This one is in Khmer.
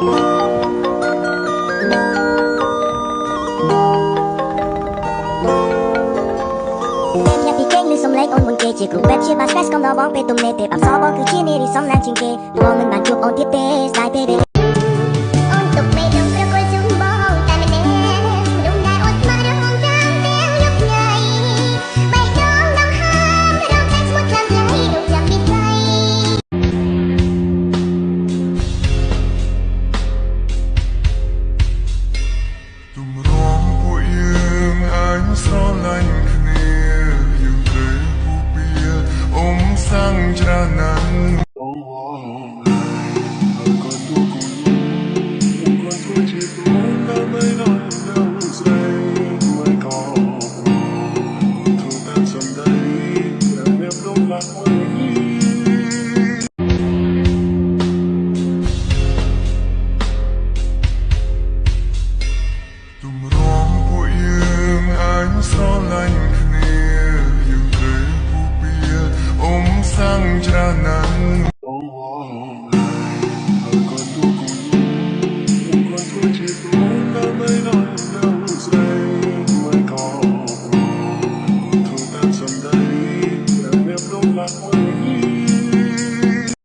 សំឡេងអូនមុនគេជាគ្រូពេទ្យជាបាស្កេតកំដរបងពេលទំនេរទេអក្សរបងគឺជានារីសំឡាងជាងគេបងមិនបានជួបអូនទៀតទេស្ដាយពេល